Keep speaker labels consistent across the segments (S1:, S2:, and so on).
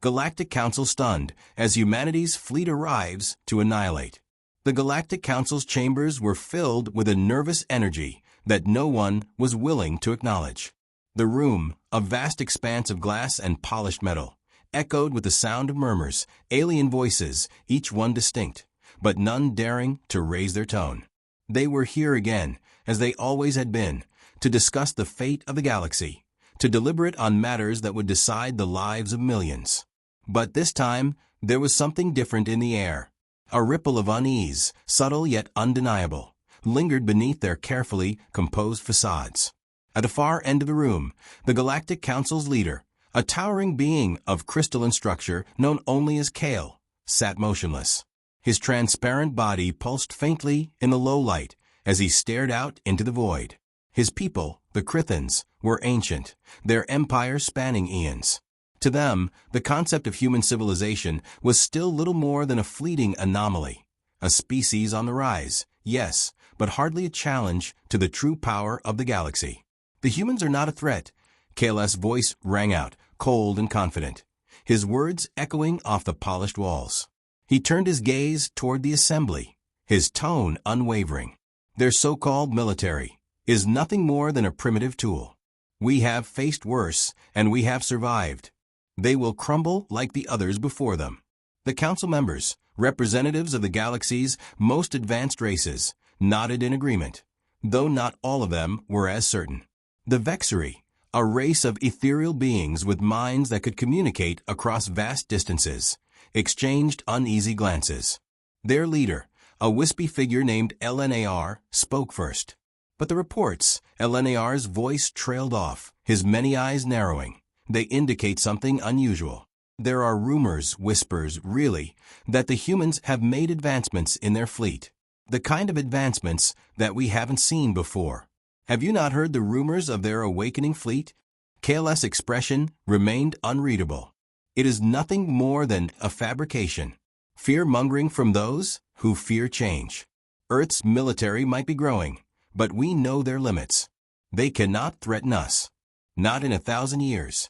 S1: Galactic Council stunned as humanity's fleet arrives to annihilate. The Galactic Council's chambers were filled with a nervous energy that no one was willing to acknowledge. The room, a vast expanse of glass and polished metal, echoed with the sound of murmurs, alien voices, each one distinct, but none daring to raise their tone. They were here again, as they always had been, to discuss the fate of the galaxy, to deliberate on matters that would decide the lives of millions. But this time, there was something different in the air. A ripple of unease, subtle yet undeniable, lingered beneath their carefully composed facades. At the far end of the room, the Galactic Council's leader, a towering being of crystalline structure known only as Kale, sat motionless. His transparent body pulsed faintly in the low light as he stared out into the void. His people, the Krithans, were ancient, their empire spanning eons. To them, the concept of human civilization was still little more than a fleeting anomaly, a species on the rise, yes, but hardly a challenge to the true power of the galaxy. The humans are not a threat, Kale's voice rang out, cold and confident, his words echoing off the polished walls. He turned his gaze toward the assembly, his tone unwavering. Their so-called military is nothing more than a primitive tool. We have faced worse, and we have survived. They will crumble like the others before them. The council members, representatives of the galaxy's most advanced races, nodded in agreement, though not all of them were as certain. The Vexari, a race of ethereal beings with minds that could communicate across vast distances, exchanged uneasy glances. Their leader, a wispy figure named LNAR, spoke first. But the reports, LNAR's voice trailed off, his many eyes narrowing. They indicate something unusual. There are rumors, whispers, really, that the humans have made advancements in their fleet. The kind of advancements that we haven't seen before. Have you not heard the rumors of their awakening fleet? Kale's expression remained unreadable. It is nothing more than a fabrication. Fear-mongering from those who fear change. Earth's military might be growing, but we know their limits. They cannot threaten us. Not in 1,000 years.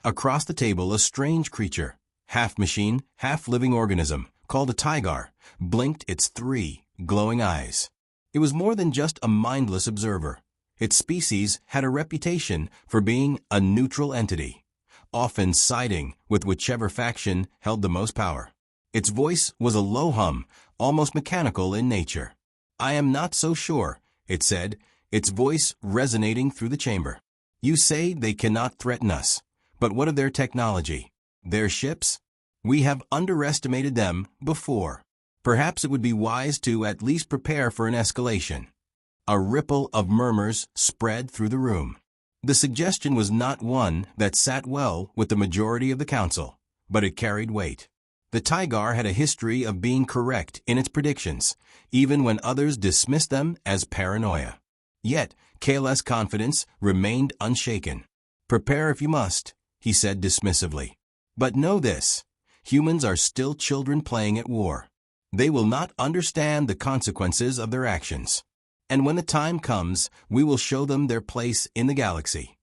S1: Across the table, a strange creature, half machine, half living organism, called a Tygar, blinked its 3 glowing eyes. It was more than just a mindless observer. Its species had a reputation for being a neutral entity, often siding with whichever faction held the most power. Its voice was a low hum, almost mechanical in nature. "I am not so sure," it said, its voice resonating through the chamber. "You say they cannot threaten us, but what of their technology? Their ships? We have underestimated them before. Perhaps it would be wise to at least prepare for an escalation." A ripple of murmurs spread through the room. The suggestion was not one that sat well with the majority of the council, but it carried weight. The Tygar had a history of being correct in its predictions, even when others dismissed them as paranoia. Yet, Kale's confidence remained unshaken. "Prepare if you must," he said dismissively. "But know this, humans are still children playing at war. They will not understand the consequences of their actions. And when the time comes, we will show them their place in the galaxy."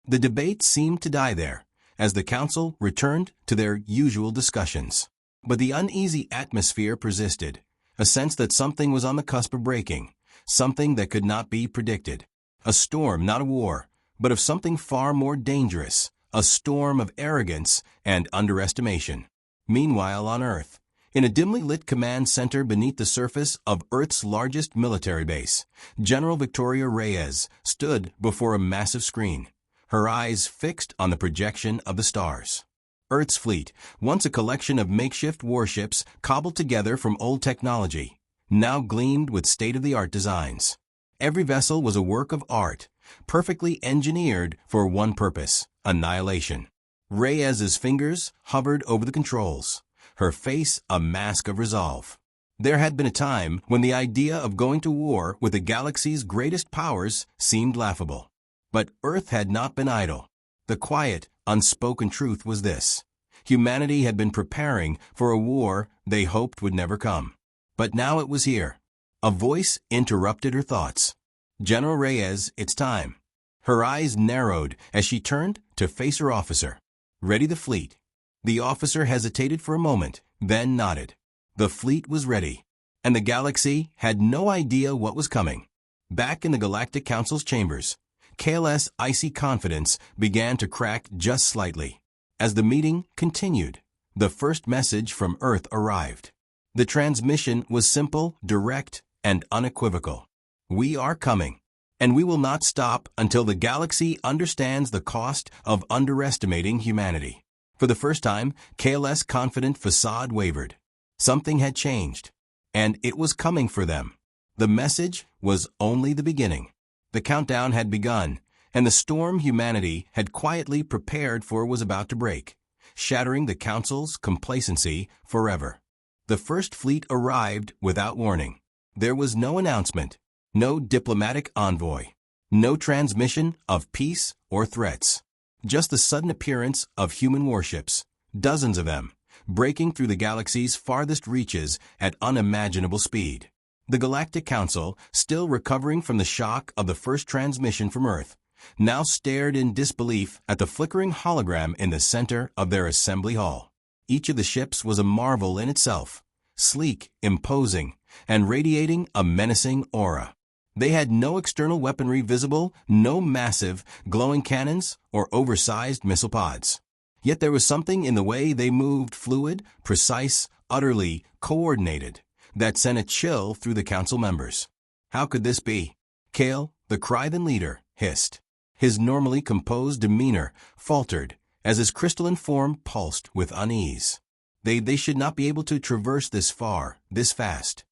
S1: The debate seemed to die there, as the council returned to their usual discussions. But the uneasy atmosphere persisted, a sense that something was on the cusp of breaking, something that could not be predicted. A storm, not a war, but of something far more dangerous, a storm of arrogance and underestimation. Meanwhile, on Earth, in a dimly lit command center beneath the surface of Earth's largest military base, General Victoria Reyes stood before a massive screen, her eyes fixed on the projection of the stars. Earth's fleet, once a collection of makeshift warships cobbled together from old technology, now gleamed with state-of-the-art designs. Every vessel was a work of art, perfectly engineered for one purpose: annihilation. Reyes's fingers hovered over the controls, her face a mask of resolve. There had been a time when the idea of going to war with the galaxy's greatest powers seemed laughable. But Earth had not been idle. The quiet, unspoken truth was this: humanity had been preparing for a war they hoped would never come. But now it was here. A voice interrupted her thoughts. "General Reyes, it's time." Her eyes narrowed as she turned to face her officer. "Ready the fleet." The officer hesitated for a moment, then nodded. The fleet was ready, and the galaxy had no idea what was coming. Back in the Galactic Council's chambers, KL's icy confidence began to crack just slightly. As the meeting continued, the first message from Earth arrived. The transmission was simple, direct, and unequivocal. We are coming, and we will not stop until the galaxy understands the cost of underestimating humanity. For the first time, KL's confident facade wavered. Something had changed, and it was coming for them. The message was only the beginning. The countdown had begun, and the storm humanity had quietly prepared for was about to break, shattering the Council's complacency forever. The first fleet arrived without warning. There was no announcement, no diplomatic envoy, no transmission of peace or threats. Just the sudden appearance of human warships, dozens of them, breaking through the galaxy's farthest reaches at unimaginable speed. The Galactic Council, still recovering from the shock of the first transmission from Earth, now stared in disbelief at the flickering hologram in the center of their assembly hall. Each of the ships was a marvel in itself, sleek, imposing, and radiating a menacing aura. They had no external weaponry visible, no massive, glowing cannons or oversized missile pods. Yet there was something in the way they moved, fluid, precise, utterly coordinated, that sent a chill through the council members. How could this be? Kale, the Krythan leader, hissed. His normally composed demeanor faltered as his crystalline form pulsed with unease. They should not be able to traverse this far, this fast.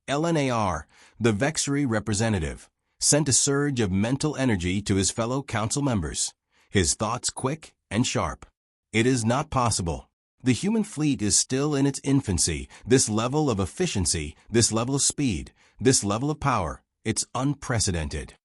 S1: LNAR, the Vexery representative, sent a surge of mental energy to his fellow council members, his thoughts quick and sharp. It is not possible. The human fleet is still in its infancy. This level of efficiency, this level of speed, this level of power, it's unprecedented.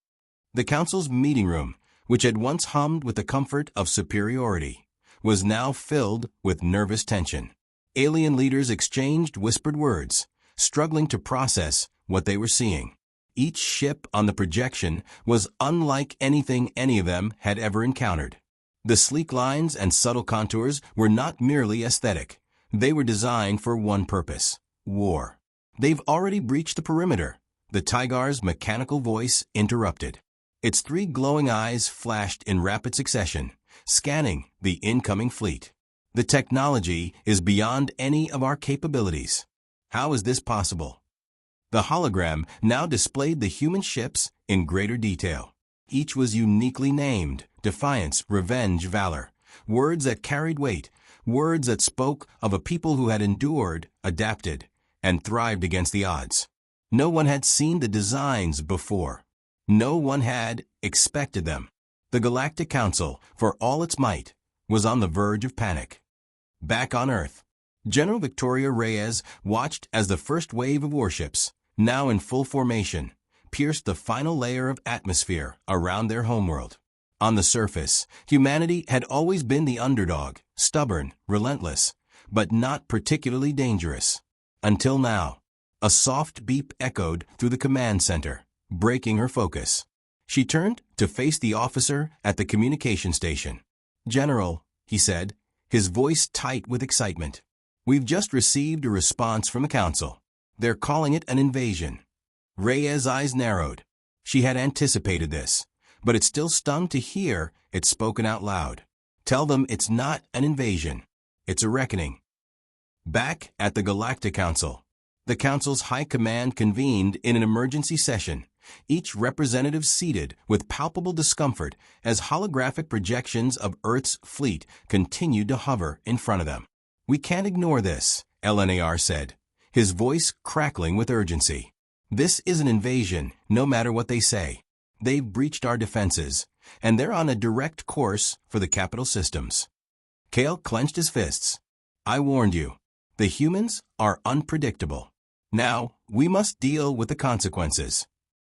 S1: The council's meeting room, which had once hummed with the comfort of superiority, was now filled with nervous tension. Alien leaders exchanged whispered words, struggling to process what they were seeing. Each ship on the projection was unlike anything any of them had ever encountered. The sleek lines and subtle contours were not merely aesthetic. They were designed for one purpose: war. They've already breached the perimeter. The Tigar's mechanical voice interrupted. Its three glowing eyes flashed in rapid succession, scanning the incoming fleet. The technology is beyond any of our capabilities. How is this possible? The hologram now displayed the human ships in greater detail. Each was uniquely named: defiance, revenge, valor. Words that carried weight, words that spoke of a people who had endured, adapted, and thrived against the odds. No one had seen the designs before. No one had expected them. The Galactic Council, for all its might, was on the verge of panic. Back on Earth, General Victoria Reyes watched as the first wave of warships, now in full formation, pierced the final layer of atmosphere around their homeworld. On the surface, humanity had always been the underdog, stubborn, relentless, but not particularly dangerous. Until now, a soft beep echoed through the command center, breaking her focus. She turned to face the officer at the communication station. "General," he said, his voice tight with excitement, "we've just received a response from the council. They're calling it an invasion." Reyes' eyes narrowed. She had anticipated this, but it still stung to hear it spoken out loud. "Tell them it's not an invasion. It's a reckoning." Back at the Galactic Council, the Council's high command convened in an emergency session, each representative seated with palpable discomfort as holographic projections of Earth's fleet continued to hover in front of them. "We can't ignore this," LNAR said, his voice crackling with urgency. "This is an invasion, no matter what they say. They've breached our defenses, and they're on a direct course for the capital systems." Kale clenched his fists. "I warned you. The humans are unpredictable. Now, we must deal with the consequences."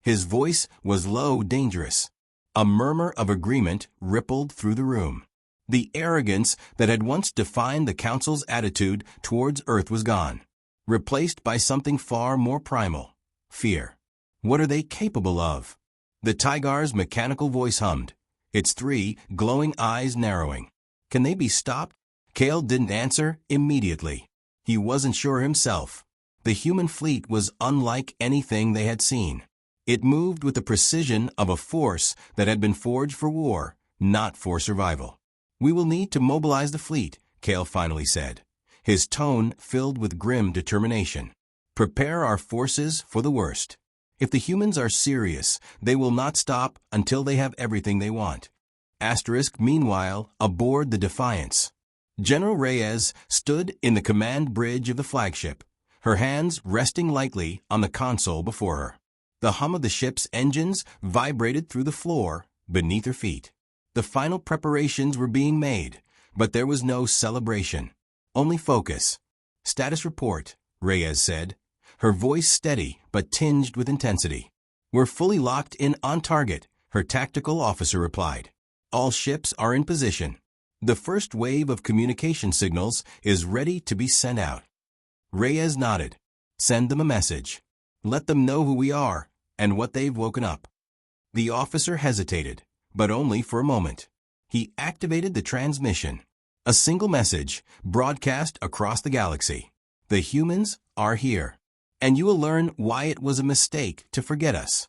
S1: His voice was low, dangerous. A murmur of agreement rippled through the room. The arrogance that had once defined the Council's attitude towards Earth was gone, replaced by something far more primal: fear. What are they capable of? The Tigar's mechanical voice hummed, its three glowing eyes narrowing. Can they be stopped? Cale didn't answer immediately. He wasn't sure himself. The human fleet was unlike anything they had seen. It moved with the precision of a force that had been forged for war, not for survival. "We will need to mobilize the fleet," Cale finally said, his tone filled with grim determination. "Prepare our forces for the worst. If the humans are serious, they will not stop until they have everything they want." Meanwhile, aboard the Defiance, General Reyes stood in the command bridge of the flagship, her hands resting lightly on the console before her. The hum of the ship's engines vibrated through the floor beneath her feet. The final preparations were being made, but there was no celebration, only focus. "Status report," Reyes said, her voice steady but tinged with intensity. "We're fully locked in on target," her tactical officer replied. "All ships are in position. The first wave of communication signals is ready to be sent out." Reyes nodded. "Send them a message. Let them know who we are and what they've woken up." The officer hesitated, but only for a moment. He activated the transmission. A single message broadcast across the galaxy. "The humans are here, and you will learn why it was a mistake to forget us."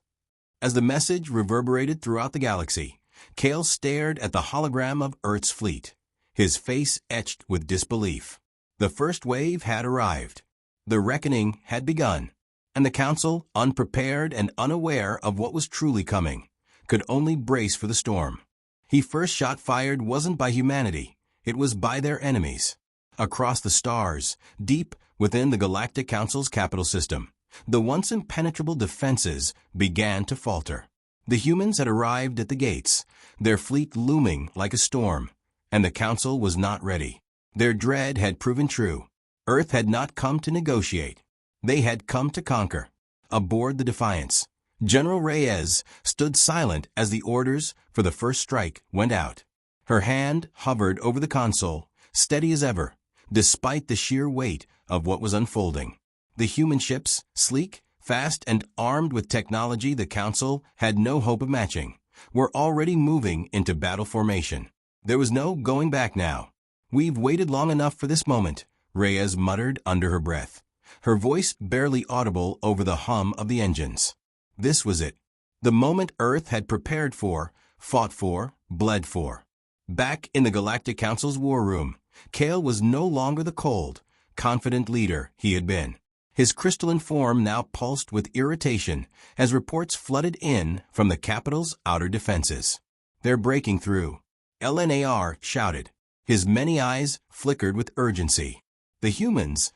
S1: As the message reverberated throughout the galaxy, Cale stared at the hologram of Earth's fleet, his face etched with disbelief. The first wave had arrived. The reckoning had begun, and the Council, unprepared and unaware of what was truly coming, could only brace for the storm. The first shot fired wasn't by humanity, it was by their enemies. Across the stars, deep within the Galactic Council's capital system, the once impenetrable defenses began to falter. The humans had arrived at the gates, their fleet looming like a storm, and the Council was not ready. Their dread had proven true. Earth had not come to negotiate. They had come to conquer. Aboard the Defiance, General Reyes stood silent as the orders for the first strike went out. Her hand hovered over the console, steady as ever, despite the sheer weight of what was unfolding. The human ships, sleek, fast, and armed with technology the Council had no hope of matching, were already moving into battle formation. There was no going back now. "We've waited long enough for this moment," Reyes muttered under her breath, her voice barely audible over the hum of the engines. This was it. The moment Earth had prepared for, fought for, bled for. Back in the Galactic Council's war room, Cale was no longer the cold, confident leader he had been. His crystalline form now pulsed with irritation as reports flooded in from the capital's outer defenses. "They're breaking through," LNAR shouted. His many eyes flickered with urgency. "The humans,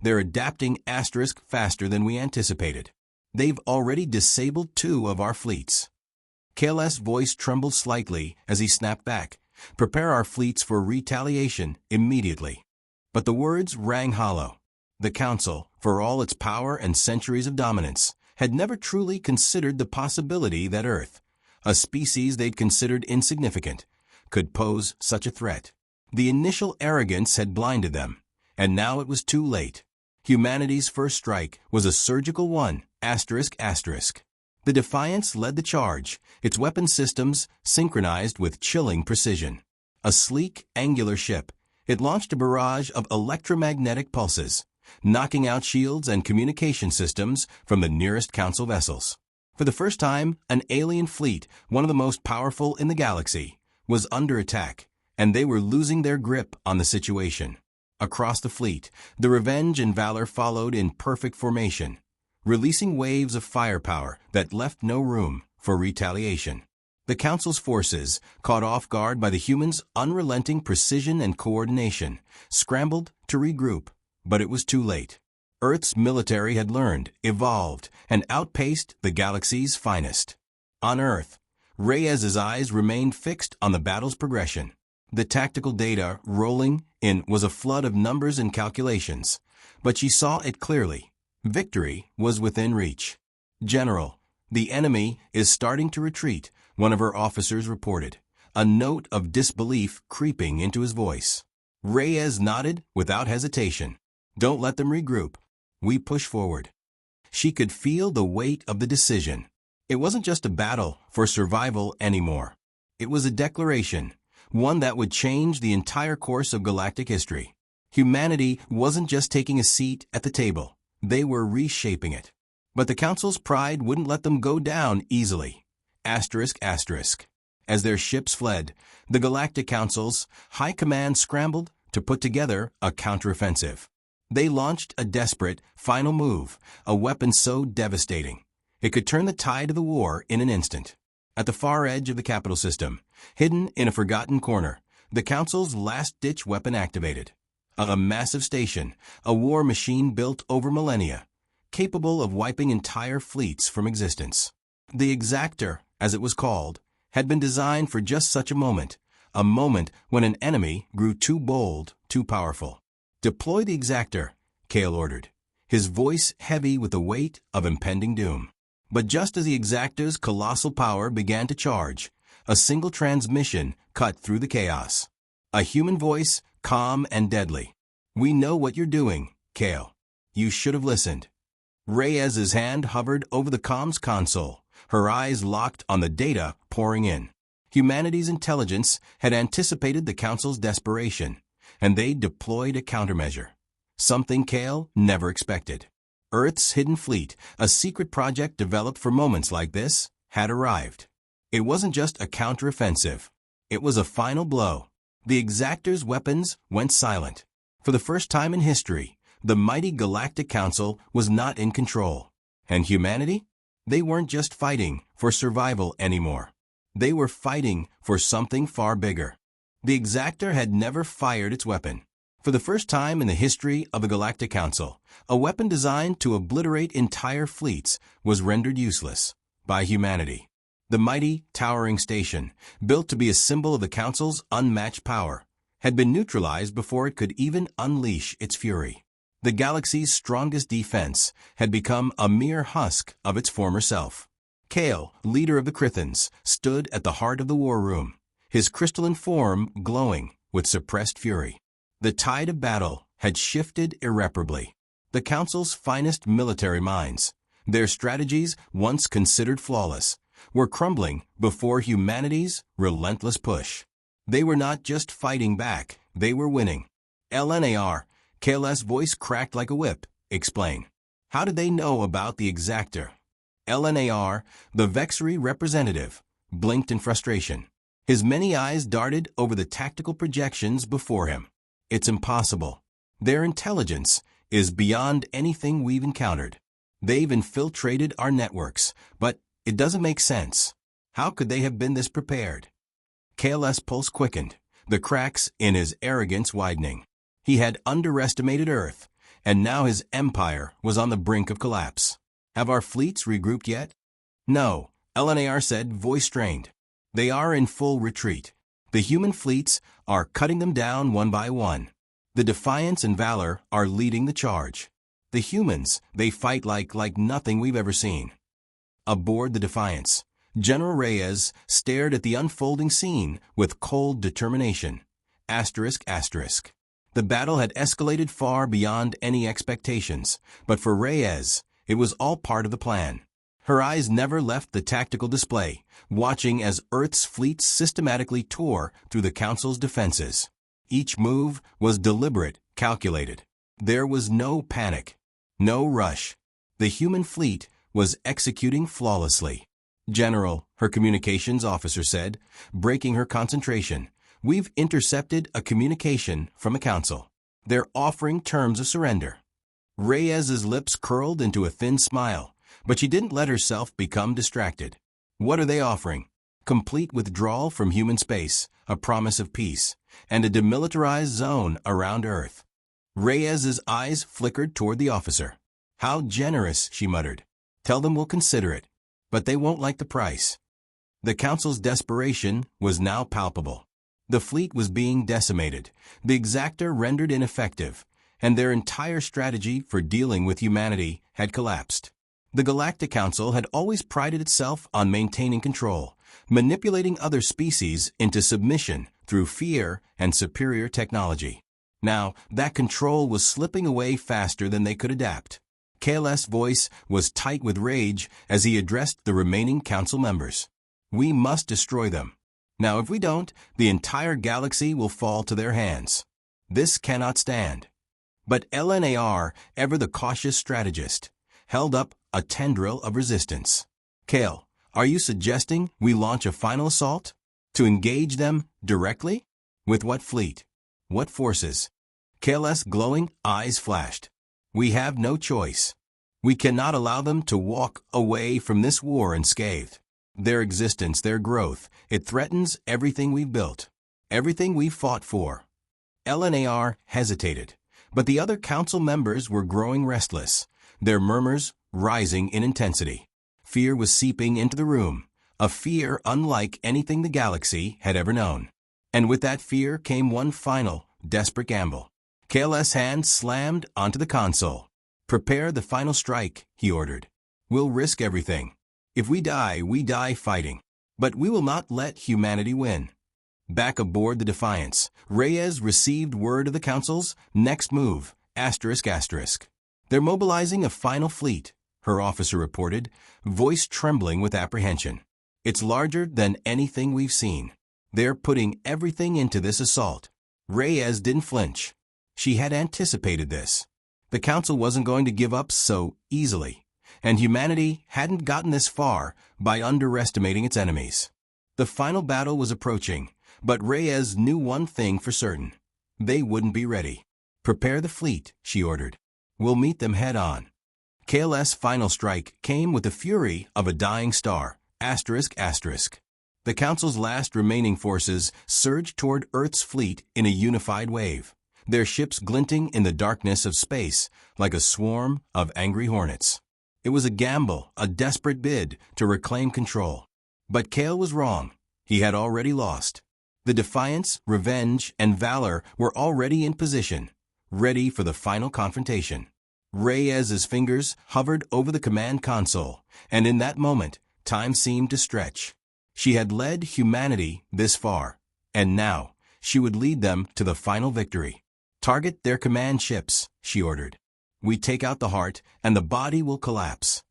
S1: they're adapting faster than we anticipated. They've already disabled 2 of our fleets." Cale's voice trembled slightly as he snapped back. "Prepare our fleets for retaliation immediately." But the words rang hollow. The Council, for all its power and centuries of dominance, had never truly considered the possibility that Earth, a species they'd considered insignificant, could pose such a threat. The initial arrogance had blinded them, and now it was too late. Humanity's first strike was a surgical one, The Defiance led the charge, its weapon systems synchronized with chilling precision. A sleek, angular ship, it launched a barrage of electromagnetic pulses, knocking out shields and communication systems from the nearest Council vessels. For the first time, an alien fleet, one of the most powerful in the galaxy, was under attack, and they were losing their grip on the situation. Across the fleet, the Revenge and Valor followed in perfect formation, releasing waves of firepower that left no room for retaliation. The Council's forces, caught off guard by the humans' unrelenting precision and coordination, scrambled to regroup, but it was too late. Earth's military had learned, evolved, and outpaced the galaxy's finest. On Earth, Reyes's eyes remained fixed on the battle's progression. The tactical data rolling in was a flood of numbers and calculations, but she saw it clearly. Victory was within reach. "General, the enemy is starting to retreat," one of her officers reported, a note of disbelief creeping into his voice. Reyes nodded without hesitation. "Don't let them regroup. We push forward." She could feel the weight of the decision. It wasn't just a battle for survival anymore. It was a declaration, one that would change the entire course of galactic history. Humanity wasn't just taking a seat at the table, they were reshaping it. But the Council's pride wouldn't let them go down easily. Asterisk, asterisk. As their ships fled, the Galactic Council's high command scrambled to put together a counteroffensive. They launched a desperate, final move, a weapon so devastating it could turn the tide of the war in an instant. At the far edge of the capital system, hidden in a forgotten corner, the Council's last-ditch weapon activated. A massive station, a war machine built over millennia, capable of wiping entire fleets from existence. The Exactor, as it was called, had been designed for just such a moment when an enemy grew too bold, too powerful. "Deploy the Exactor," Kale ordered, his voice heavy with the weight of impending doom. But just as the Exactor's colossal power began to charge, a single transmission cut through the chaos. A human voice, calm and deadly. "We know what you're doing, Kale. You should have listened." Reyes's hand hovered over the comms console, her eyes locked on the data pouring in. Humanity's intelligence had anticipated the Council's desperation, and they deployed a countermeasure. Something Kale never expected. Earth's hidden fleet, a secret project developed for moments like this, had arrived. It wasn't just a counteroffensive. It was a final blow. The Exactor's weapons went silent. For the first time in history, the mighty Galactic Council was not in control. And humanity? They weren't just fighting for survival anymore. They were fighting for something far bigger. The Exactor had never fired its weapon. For the first time in the history of the Galactic Council, a weapon designed to obliterate entire fleets was rendered useless by humanity. The mighty, towering station, built to be a symbol of the Council's unmatched power, had been neutralized before it could even unleash its fury. The galaxy's strongest defense had become a mere husk of its former self. Kale, leader of the Crithans, stood at the heart of the war room, his crystalline form glowing with suppressed fury. The tide of battle had shifted irreparably. The Council's finest military minds, their strategies once considered flawless, were crumbling before humanity's relentless push. They were not just fighting back, they were winning. LNAR, Kale's voice cracked like a whip, explain. How did they know about the Exactor? LNAR, the Vexery representative, blinked in frustration. His many eyes darted over the tactical projections before him. It's impossible. Their intelligence is beyond anything we've encountered. They've infiltrated our networks, but it doesn't make sense. How could they have been this prepared? Kale's pulse quickened, the cracks in his arrogance widening. He had underestimated Earth, and now his empire was on the brink of collapse. Have our fleets regrouped yet? No, LNAR said, voice strained. They are in full retreat. The human fleets are cutting them down one by one. The Defiance and Valor are leading the charge. The humans, they fight like nothing we've ever seen. Aboard the Defiance, General Reyes stared at the unfolding scene with cold determination. Asterisk, asterisk. The battle had escalated far beyond any expectations, but for Reyes, it was all part of the plan. Her eyes never left the tactical display, watching as Earth's fleets systematically tore through the Council's defenses. Each move was deliberate, calculated. There was no panic, no rush. The human fleet was executing flawlessly. "General," her communications officer said, breaking her concentration, "we've intercepted a communication from the Council. They're offering terms of surrender." Reyes's lips curled into a thin smile, but she didn't let herself become distracted. What are they offering? Complete withdrawal from human space, a promise of peace, and a demilitarized zone around Earth. Reyes's eyes flickered toward the officer. "How generous," she muttered. "Tell them we'll consider it, but they won't like the price." The Council's desperation was now palpable. The fleet was being decimated, the Exactor rendered ineffective, and their entire strategy for dealing with humanity had collapsed. The Galactic Council had always prided itself on maintaining control, manipulating other species into submission through fear and superior technology. Now, that control was slipping away faster than they could adapt. Kale's voice was tight with rage as he addressed the remaining Council members. "We must destroy them. Now if we don't, the entire galaxy will fall to their hands. This cannot stand. But LNAR, ever the cautious strategist, held up a tendril of resistance. Kale, are you suggesting we launch a final assault? To engage them directly? With what fleet? What forces? Kale's glowing eyes flashed. We have no choice. We cannot allow them to walk away from this war unscathed. Their existence, their growth, it threatens everything we've built, everything we've fought for. LNAR hesitated, but the other council members were growing restless, their murmurs rising in intensity. Fear was seeping into the room, a fear unlike anything the galaxy had ever known. And with that fear came one final, desperate gamble. Kale's hand slammed onto the console. Prepare the final strike, he ordered. We'll risk everything. If we die fighting. But we will not let humanity win. Back aboard the Defiance, Reyes received word of the Council's next move, ***. They're mobilizing a final fleet, her officer reported, voice trembling with apprehension. It's larger than anything we've seen. They're putting everything into this assault. Reyes didn't flinch. She had anticipated this. The Council wasn't going to give up so easily, and humanity hadn't gotten this far by underestimating its enemies. The final battle was approaching, but Reyes knew one thing for certain. They wouldn't be ready. Prepare the fleet, she ordered. We'll meet them head-on. Kale's final strike came with the fury of a dying star, ***. The Council's last remaining forces surged toward Earth's fleet in a unified wave, their ships glinting in the darkness of space like a swarm of angry hornets. It was a gamble, a desperate bid to reclaim control. But Kale was wrong. He had already lost. The Defiance, Revenge, and Valor were already in position, ready for the final confrontation. Reyes's fingers hovered over the command console, and in that moment, time seemed to stretch. She had led humanity this far, and now she would lead them to the final victory. Target their command ships, she ordered. We take out the heart, and the body will collapse.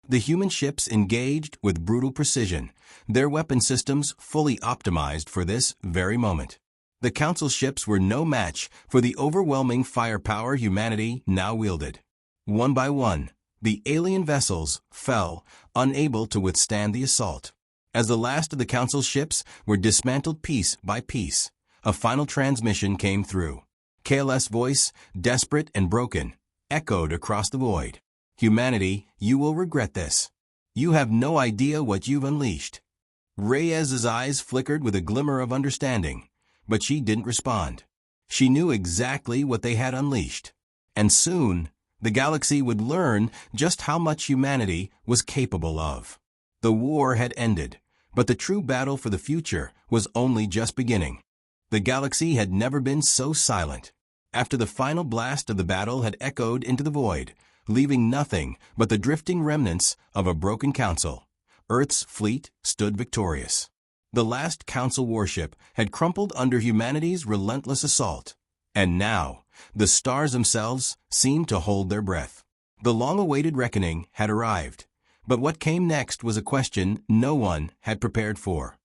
S1: The human ships engaged with brutal precision, their weapon systems fully optimized for this very moment. The Council ships were no match for the overwhelming firepower humanity now wielded. One by one, the alien vessels fell, unable to withstand the assault. As the last of the Council ships were dismantled piece by piece, a final transmission came through. Kale's voice, desperate and broken, echoed across the void. Humanity, you will regret this. You have no idea what you've unleashed. Reyes's eyes flickered with a glimmer of understanding, but she didn't respond. She knew exactly what they had unleashed. And soon, the galaxy would learn just how much humanity was capable of. The war had ended, but the true battle for the future was only just beginning. The galaxy had never been so silent. After the final blast of the battle had echoed into the void, leaving nothing but the drifting remnants of a broken council, Earth's fleet stood victorious. The last Council warship had crumpled under humanity's relentless assault, and now the stars themselves seemed to hold their breath. The long-awaited reckoning had arrived, but what came next was a question no one had prepared for.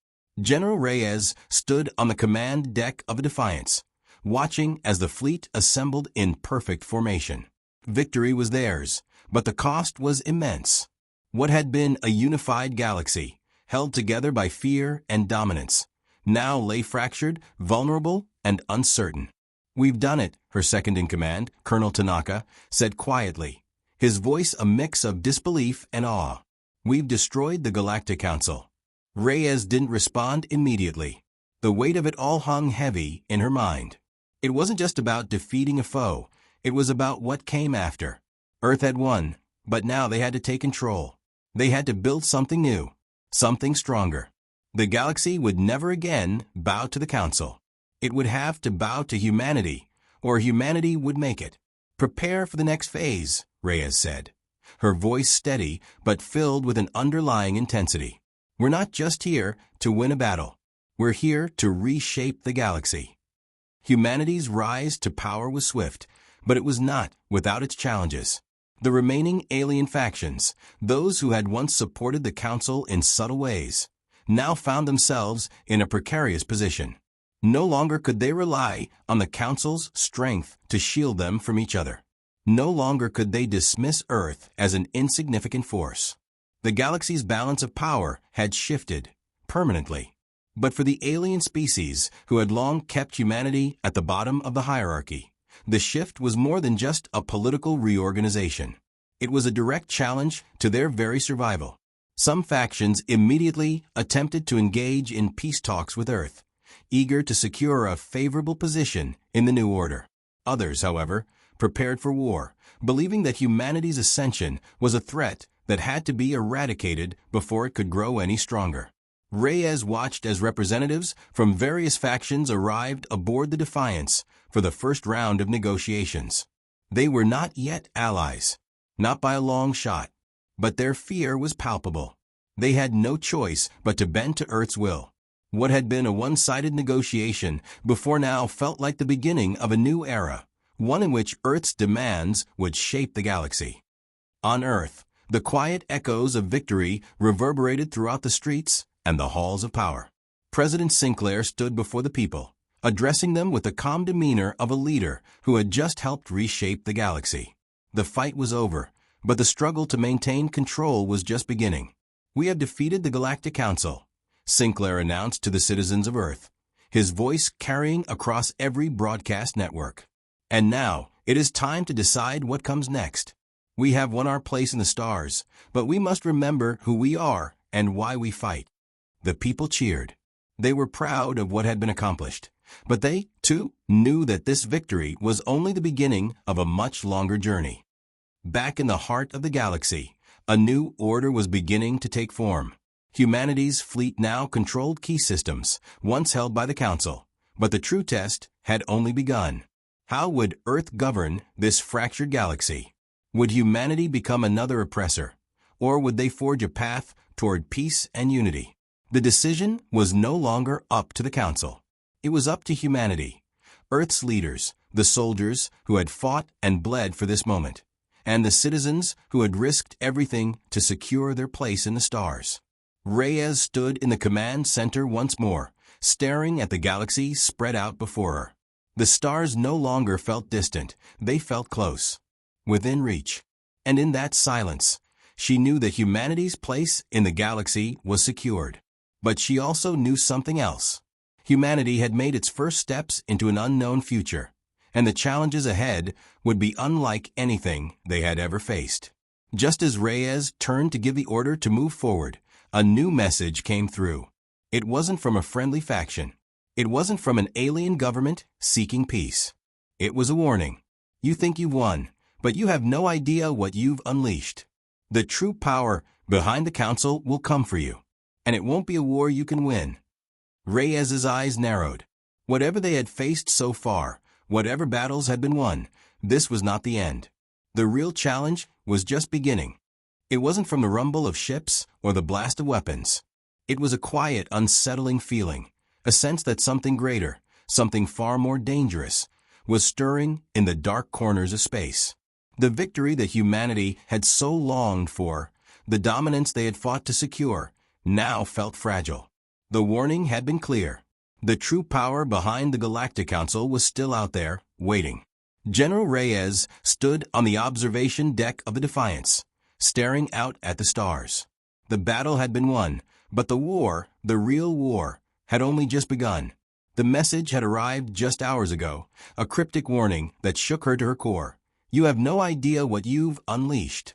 S1: General Reyes stood on the command deck of a Defiance, watching as the fleet assembled in perfect formation. Victory was theirs, but the cost was immense. What had been a unified galaxy, held together by fear and dominance, now lay fractured, vulnerable, and uncertain. We've done it, her second-in-command, Colonel Tanaka, said quietly, his voice a mix of disbelief and awe. We've destroyed the Galactic Council. Reyes didn't respond immediately. The weight of it all hung heavy in her mind. It wasn't just about defeating a foe. It was about what came after. Earth had won, but now they had to take control. They had to build something new, something stronger. The galaxy would never again bow to the Council. It would have to bow to humanity, or humanity would make it. Prepare for the next phase, Reyes said, her voice steady but filled with an underlying intensity. We're not just here to win a battle. We're here to reshape the galaxy. Humanity's rise to power was swift, but it was not without its challenges. The remaining alien factions, those who had once supported the Council in subtle ways, now found themselves in a precarious position. No longer could they rely on the Council's strength to shield them from each other. No longer could they dismiss Earth as an insignificant force. The galaxy's balance of power had shifted permanently. But for the alien species who had long kept humanity at the bottom of the hierarchy, the shift was more than just a political reorganization. It was a direct challenge to their very survival. Some factions immediately attempted to engage in peace talks with Earth, eager to secure a favorable position in the new order. Others, however, prepared for war, believing that humanity's ascension was a threat that had to be eradicated before it could grow any stronger. Reyes watched as representatives from various factions arrived aboard the Defiance for the first round of negotiations. They were not yet allies, not by a long shot, but their fear was palpable. They had no choice but to bend to Earth's will. What had been a one-sided negotiation before now felt like the beginning of a new era, one in which Earth's demands would shape the galaxy. On Earth, the quiet echoes of victory reverberated throughout the streets and the halls of power. President Sinclair stood before the people, addressing them with the calm demeanor of a leader who had just helped reshape the galaxy. The fight was over, but the struggle to maintain control was just beginning. "We have defeated the Galactic Council," Sinclair announced to the citizens of Earth, his voice carrying across every broadcast network. "And now, it is time to decide what comes next. We have won our place in the stars, but we must remember who we are and why we fight." The people cheered. They were proud of what had been accomplished, but they, too, knew that this victory was only the beginning of a much longer journey. Back in the heart of the galaxy, a new order was beginning to take form. Humanity's fleet now controlled key systems, once held by the Council, but the true test had only begun. How would Earth govern this fractured galaxy? Would humanity become another oppressor, or would they forge a path toward peace and unity? The decision was no longer up to the Council. It was up to humanity, Earth's leaders, the soldiers who had fought and bled for this moment, and the citizens who had risked everything to secure their place in the stars. Reyes stood in the command center once more, staring at the galaxy spread out before her. The stars no longer felt distant, they felt close, within reach. And in that silence, she knew that humanity's place in the galaxy was secured. But she also knew something else. Humanity had made its first steps into an unknown future, and the challenges ahead would be unlike anything they had ever faced. Just as Reyes turned to give the order to move forward, a new message came through. It wasn't from a friendly faction. It wasn't from an alien government seeking peace. It was a warning. You think you've won, but you have no idea what you've unleashed. The true power behind the Council will come for you, and it won't be a war you can win. Reyes's eyes narrowed. Whatever they had faced so far, whatever battles had been won, this was not the end. The real challenge was just beginning. It wasn't from the rumble of ships or the blast of weapons. It was a quiet, unsettling feeling, a sense that something greater, something far more dangerous, was stirring in the dark corners of space. The victory that humanity had so longed for, the dominance they had fought to secure, now felt fragile. The warning had been clear. The true power behind the Galactic Council was still out there, waiting. General Reyes stood on the observation deck of the Defiance, staring out at the stars. The battle had been won, but the war, the real war, had only just begun. The message had arrived just hours ago, a cryptic warning that shook her to her core. You have no idea what you've unleashed.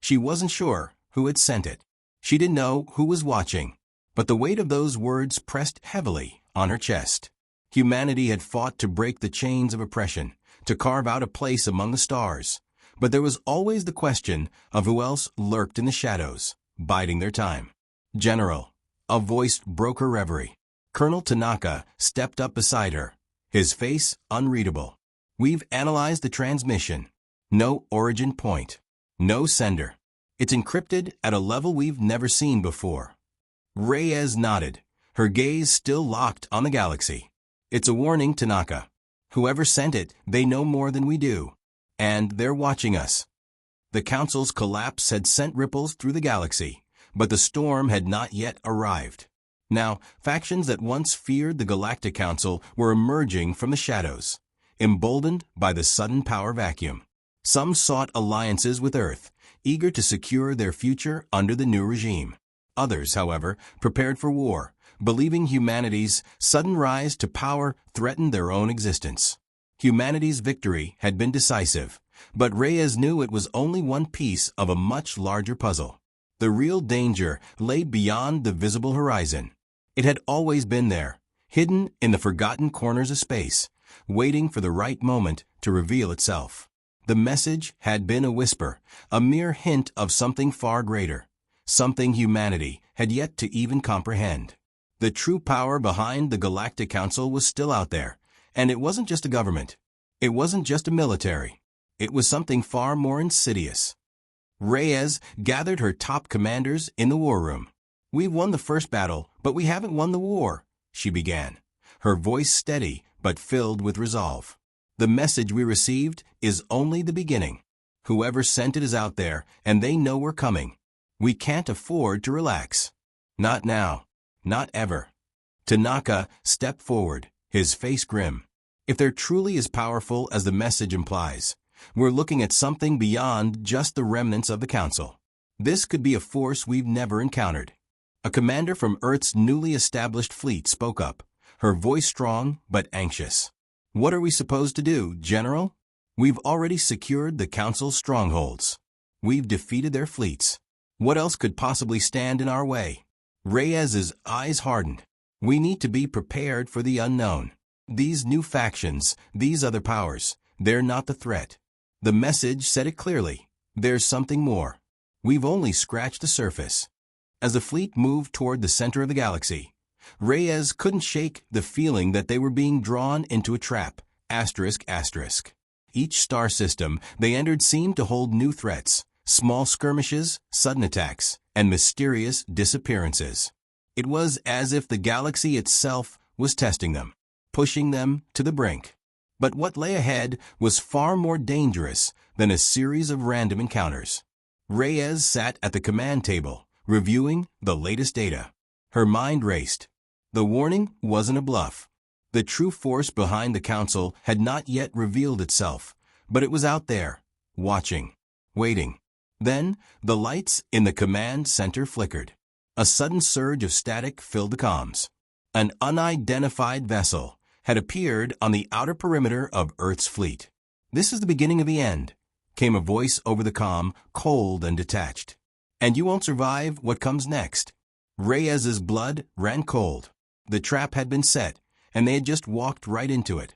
S1: She wasn't sure who had sent it. She didn't know who was watching, but the weight of those words pressed heavily on her chest. Humanity had fought to break the chains of oppression, to carve out a place among the stars, but there was always the question of who else lurked in the shadows, biding their time. "General," a voice broke her reverie. Colonel Tanaka stepped up beside her, his face unreadable. "We've analyzed the transmission. No origin point. No sender. It's encrypted at a level we've never seen before." Reyes nodded, her gaze still locked on the galaxy. "It's a warning, Tanaka. Whoever sent it, they know more than we do. And they're watching us." The Council's collapse had sent ripples through the galaxy, but the storm had not yet arrived. Now, factions that once feared the Galactic Council were emerging from the shadows, emboldened by the sudden power vacuum. Some sought alliances with Earth, eager to secure their future under the new regime. Others, however, prepared for war, believing humanity's sudden rise to power threatened their own existence. Humanity's victory had been decisive, but Reyes knew it was only one piece of a much larger puzzle. The real danger lay beyond the visible horizon. It had always been there, hidden in the forgotten corners of space, waiting for the right moment to reveal itself. The message had been a whisper, a mere hint of something far greater, something humanity had yet to even comprehend. The true power behind the Galactic Council was still out there, and it wasn't just a government. It wasn't just a military. It was something far more insidious. Reyes gathered her top commanders in the war room. "We've won the first battle, but we haven't won the war," she began, her voice steady but filled with resolve. "The message we received is only the beginning. Whoever sent it is out there, and they know we're coming. We can't afford to relax. Not now. Not ever." Tanaka stepped forward, his face grim. "If they're truly as powerful as the message implies, we're looking at something beyond just the remnants of the Council. This could be a force we've never encountered." A commander from Earth's newly established fleet spoke up, her voice strong but anxious. "What are we supposed to do, General? We've already secured the Council's strongholds. We've defeated their fleets. What else could possibly stand in our way?" Reyes's eyes hardened. "We need to be prepared for the unknown. These new factions, these other powers, they're not the threat. The message said it clearly. There's something more. We've only scratched the surface." As the fleet moved toward the center of the galaxy, Reyes couldn't shake the feeling that they were being drawn into a trap. ****. Each star system they entered seemed to hold new threats, small skirmishes, sudden attacks, and mysterious disappearances. It was as if the galaxy itself was testing them, pushing them to the brink. But what lay ahead was far more dangerous than a series of random encounters. Reyes sat at the command table, reviewing the latest data. Her mind raced. The warning wasn't a bluff. The true force behind the Council had not yet revealed itself, but it was out there, watching, waiting. Then, the lights in the command center flickered. A sudden surge of static filled the comms. An unidentified vessel had appeared on the outer perimeter of Earth's fleet. "This is the beginning of the end," came a voice over the comm, cold and detached. "And you won't survive what comes next." Reyes's blood ran cold. The trap had been set, and they had just walked right into it.